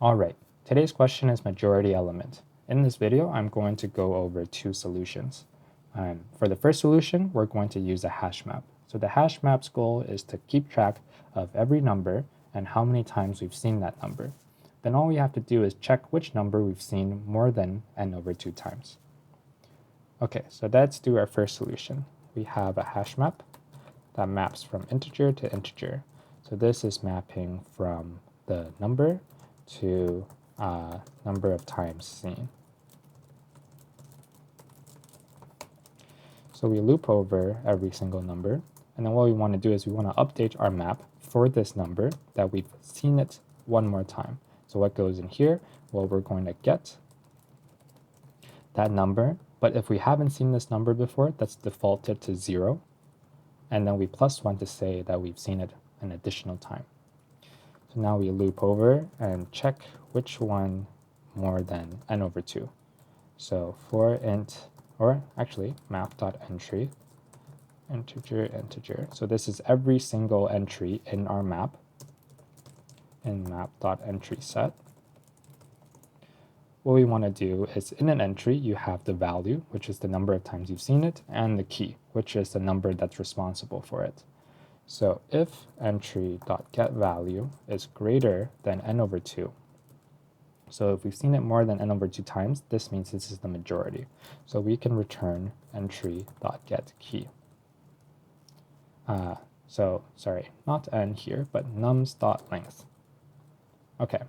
Alright, today's question is majority element. In this video, I'm going to go over two solutions. For the first solution, we're going to use a hash map. So the hash map's goal is to keep track of every number and how many times we've seen that number. Then all we have to do is check which number we've seen more than n/2 times. Okay, so let's do our first solution. We have a hash map that maps from integer to integer. So this is mapping from the number to number of times seen. So we loop over every single number, and then what we want to do is we want to update our map for this number that we've seen it one more time. So what goes in here? Well, we're going to get that number, but if we haven't seen this number before, that's defaulted to 0, and then we +1 to say that we've seen it an additional time. So now we loop over and check which one more than n/2. So for int, or actually map.entry, integer. So this is every single entry in our map in map.entry set. What we want to do is in an entry, you have the value, which is the number of times you've seen it, and the key, which is the number that's responsible for it. So if entry.getValue is greater than n/2, so if we've seen it more than n/2 times, this means this is the majority. So we can return entry.getKey. So sorry, not n here, but nums.length. Okay,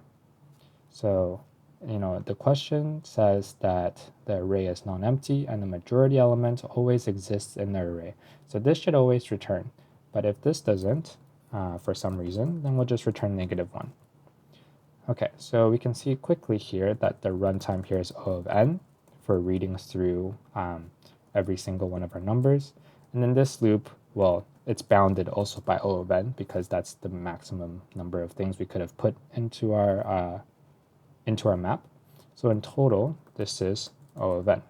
so the question says that the array is non-empty and the majority element always exists in the array. So this should always return. But if this doesn't, for some reason, then we'll just return -1. Okay, so we can see quickly here that the runtime here is O of n for reading through every single one of our numbers. And then this loop, well, it's bounded also by O of n because that's the maximum number of things we could have put into our map. So in total, this is O of n.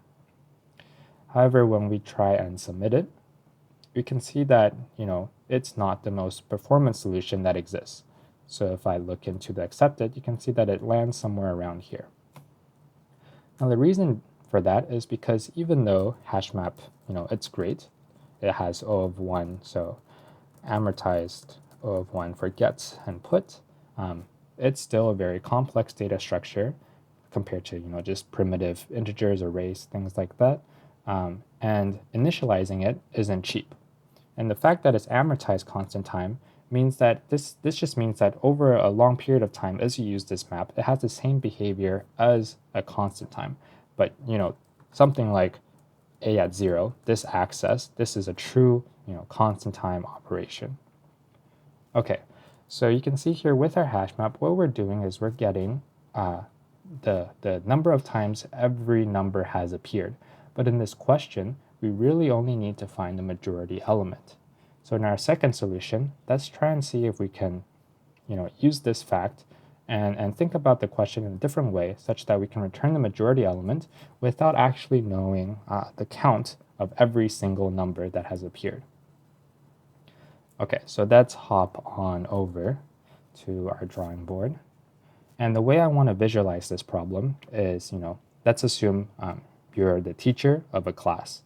However, when we try and submit it, we can see that, it's not the most performance solution that exists. So if I look into the accepted, you can see that it lands somewhere around here. Now the reason for that is because even though HashMap, it's great, it has O of 1, so amortized O of 1 for gets and put, it's still a very complex data structure compared to, just primitive integers, arrays, things like that. And initializing it isn't cheap. And the fact that it's amortized constant time means that this just means that over a long period of time, as you use this map, it has the same behavior as a constant time. But something like a at 0, this access, this is a true constant time operation. Okay, so you can see here with our hash map, what we're doing is we're getting the number of times every number has appeared. But in this question, we really only need to find the majority element. So in our second solution, let's try and see if we can use this fact and think about the question in a different way such that we can return the majority element without actually knowing the count of every single number that has appeared. Okay, so let's hop on over to our drawing board. And the way I want to visualize this problem is, let's assume you're the teacher of a class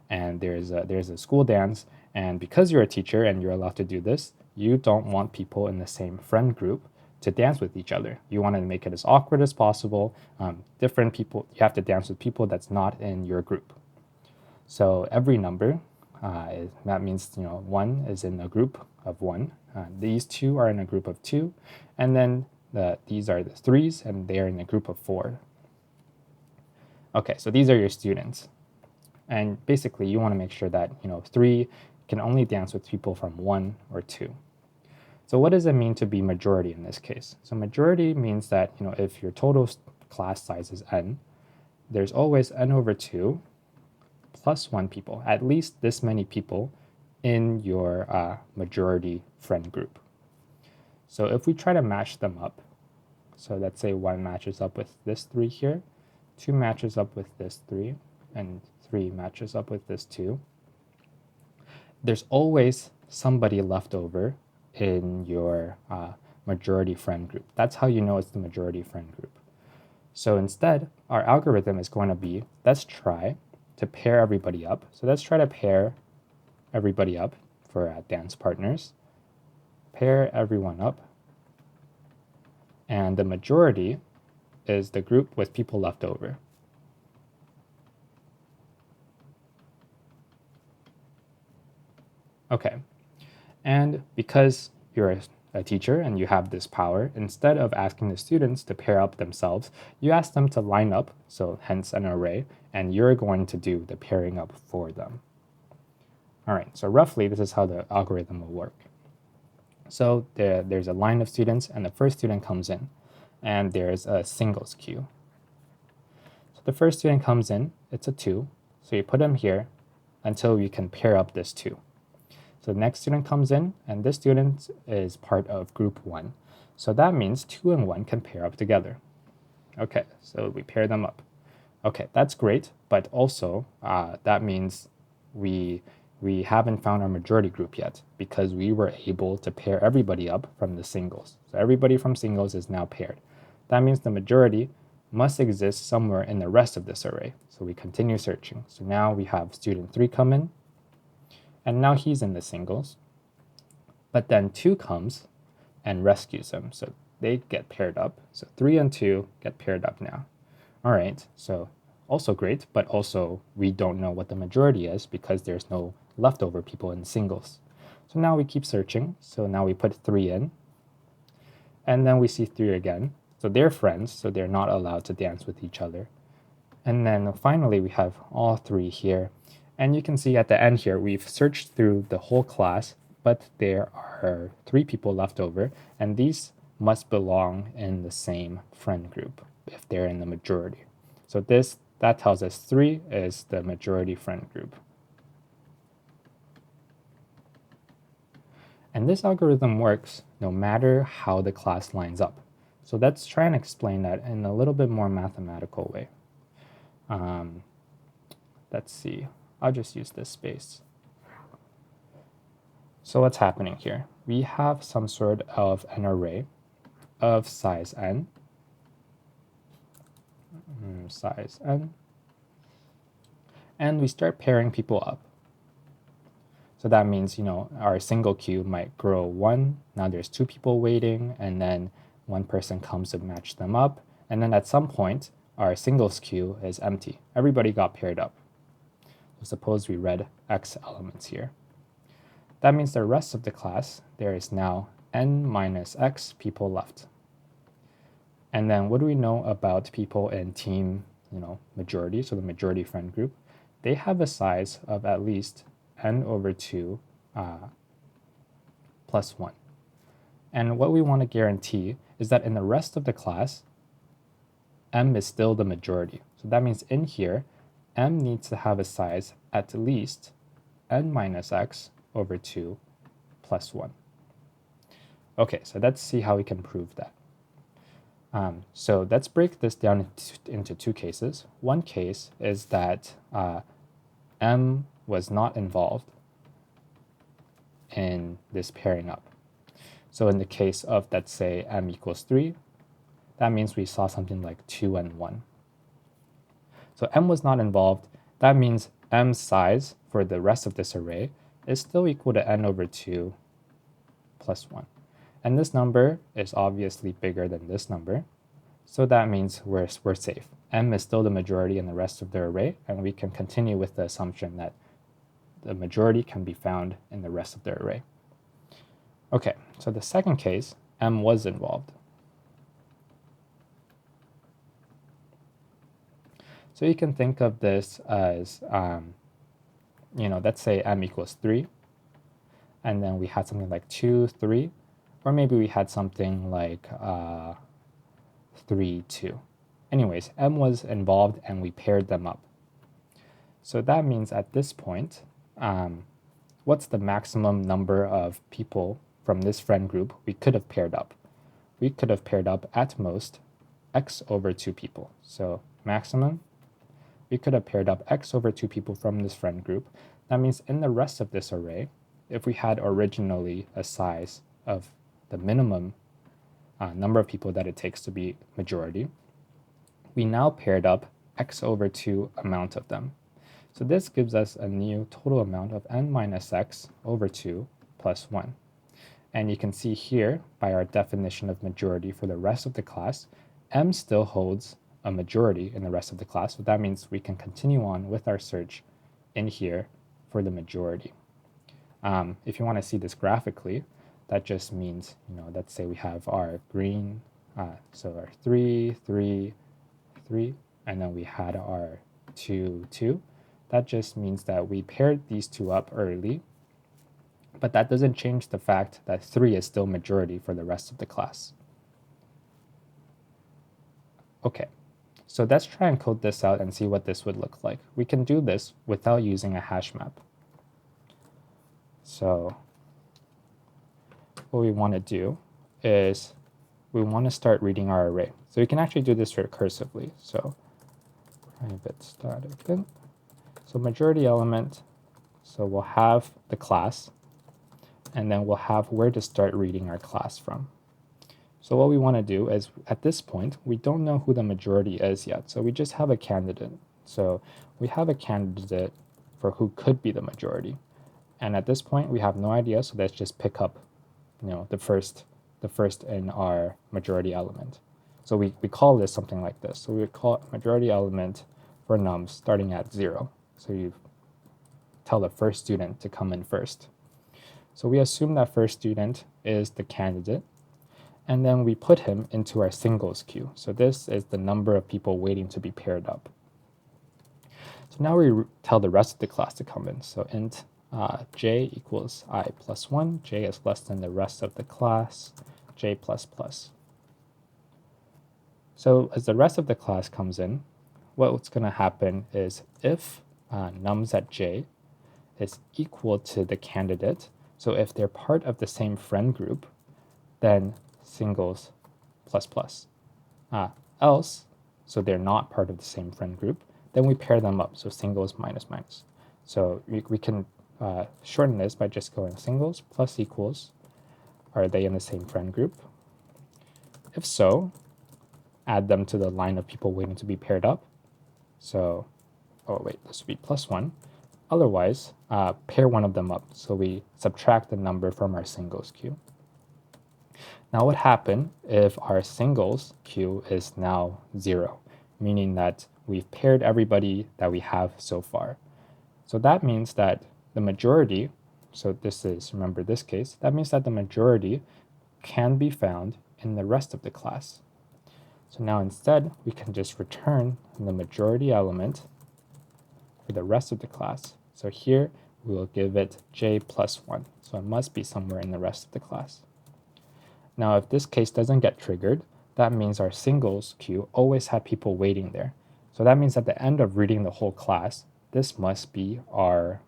and there's a school dance, and because you're a teacher and you're allowed to do this, you don't want people in the same friend group to dance with each other. You want to make it as awkward as possible. Different people, you have to dance with people that's not in your group. So every number, that means 1 is in a group of 1. These 2 are in a group of 2, and then these are the 3s, and they are in a group of 4. Okay, so these are your students. And basically, you want to make sure that 3 can only dance with people from 1 or 2. So what does it mean to be majority in this case? So majority means that if your total class size is n, there's always n/2 plus 1 people, at least this many people in your majority friend group. So if we try to match them up, so let's say 1 matches up with this 3 here, 2 matches up with this 3, and 3 matches up with this 2. There's always somebody left over in your majority friend group. That's how you know it's the majority friend group. So instead, our algorithm is going to be, let's try to pair everybody up. So let's try to pair everybody up for dance partners. Pair everyone up. And the majority is the group with people left over. Okay, and because you're a teacher and you have this power, instead of asking the students to pair up themselves, you ask them to line up, so hence an array, and you're going to do the pairing up for them. All right, so roughly this is how the algorithm will work. So there's a line of students and the first student comes in, and there's a singles queue. So the first student comes in, it's a 2, so you put them here until you can pair up this 2. So the next student comes in, and this student is part of group 1. So that means 2 and 1 can pair up together. Okay, so we pair them up. Okay, that's great, but also that means we haven't found our majority group yet because we were able to pair everybody up from the singles. So everybody from singles is now paired. That means the majority must exist somewhere in the rest of this array. So we continue searching. So now we have student 3 come in, and now he's in the singles. But then 2 comes and rescues him. So they get paired up. So 3 and 2 get paired up now. All right, so also great, but also we don't know what the majority is because there's no leftover people in singles. So now we keep searching. So now we put 3 in. And then we see 3 again. So they're friends, so they're not allowed to dance with each other. And then finally we have all 3 here. And you can see at the end here, we've searched through the whole class, but there are 3 people left over, and these must belong in the same friend group if they're in the majority. So that tells us 3 is the majority friend group. And this algorithm works no matter how the class lines up. So let's try and explain that in a little bit more mathematical way. Let's see. I'll just use this space. So what's happening here? We have some sort of an array of size n, and we start pairing people up. So that means, our single queue might grow 1, now there's 2 people waiting, and then 1 person comes to match them up, and then at some point, our singles queue is empty. Everybody got paired up. So suppose we read x elements here. That means the rest of the class, there is now n minus x people left. And then what do we know about people in team, majority, so the majority friend group? They have a size of at least n over 2 plus 1. And what we want to guarantee is that in the rest of the class, m is still the majority. So that means in here, m needs to have a size at least n minus x over 2 plus 1. Okay, so let's see how we can prove that. So let's break this down into 2 cases. One case is that m was not involved in this pairing up. So in the case of, let's say, m equals 3, that means we saw something like 2 and 1. So m was not involved. That means m's size for the rest of this array is still equal to n over 2 plus 1. And this number is obviously bigger than this number. So that means we're safe. M is still the majority in the rest of the array, and we can continue with the assumption that the majority can be found in the rest of the array. Okay, so the second case, m was involved. So you can think of this as, let's say m equals 3, and then we had something like 2, 3, or maybe we had something like 3, 2. Anyways, m was involved and we paired them up. So that means at this point, what's the maximum number of people from this friend group we could have paired up? We could have paired up at most x over 2 people. So maximum, we could have paired up x over 2 people from this friend group. That means in the rest of this array, if we had originally a size of the minimum number of people that it takes to be majority, we now paired up x over 2 amount of them. So this gives us a new total amount of n minus x over 2 plus 1. And you can see here, by our definition of majority for the rest of the class, m still holds a majority in the rest of the class. So that means we can continue on with our search in here for the majority. If you want to see this graphically, that just means, let's say we have our green, so our 3, 3, 3, and then we had our 2, 2. That just means that we paired these two up early, but that doesn't change the fact that 3 is still majority for the rest of the class. Okay, so let's try and code this out and see what this would look like. We can do this without using a hash map. So what we want to do is we want to start reading our array. So we can actually do this recursively. So private static int. So majority element, so we'll have the class, and then we'll have where to start reading our class from. So what we want to do is, at this point, we don't know who the majority is yet. So we just have a candidate. So we have a candidate for who could be the majority. And at this point, we have no idea. So let's just pick up, the first in our majority element. So we call this something like this. So we would call it majority element for nums starting at 0. So you tell the first student to come in first. So we assume that first student is the candidate, and then we put him into our singles queue. So this is the number of people waiting to be paired up. So now we tell the rest of the class to come in. So int j equals I plus 1. J is less than the rest of the class, j plus plus. So as the rest of the class comes in, what's going to happen is if nums at j is equal to the candidate, so if they're part of the same friend group, then singles plus plus. Else, so they're not part of the same friend group, then we pair them up, so singles minus minus. So we can shorten this by just going singles plus equals, are they in the same friend group? If so, add them to the line of people waiting to be paired up. So, this would be plus 1. Otherwise, pair one of them up. So we subtract the number from our singles queue. Now what happened if our singles queue is now 0, meaning that we've paired everybody that we have so far. So that means that the majority, so this is, remember this case, that means that the majority can be found in the rest of the class. So now instead, we can just return the majority element for the rest of the class. So here, we will give it j plus 1. So it must be somewhere in the rest of the class. Now, if this case doesn't get triggered, that means our singles queue always had people waiting there. So that means at the end of reading the whole class, this must be our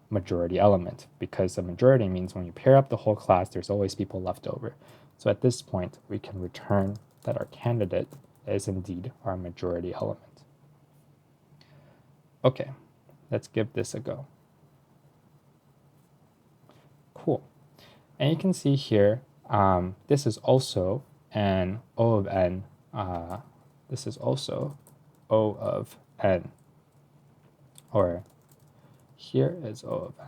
majority element, because the majority means when you pair up the whole class, there's always people left over. So at this point, we can return that our candidate is indeed our majority element. Okay, let's give this a go. Cool. And you can see here, this is also an O of n. This is also O of n. Or here is O of n.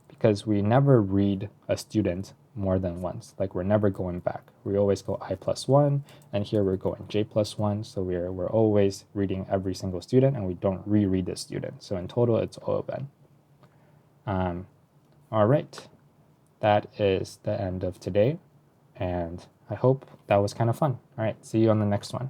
Because we never read a student more than once. Like, we're never going back. We always go I plus 1, and here we're going j plus 1. So we're always reading every single student, and we don't reread the student. So in total, it's O of n. All right. That is the end of today, and I hope that was kind of fun. All right, see you on the next one.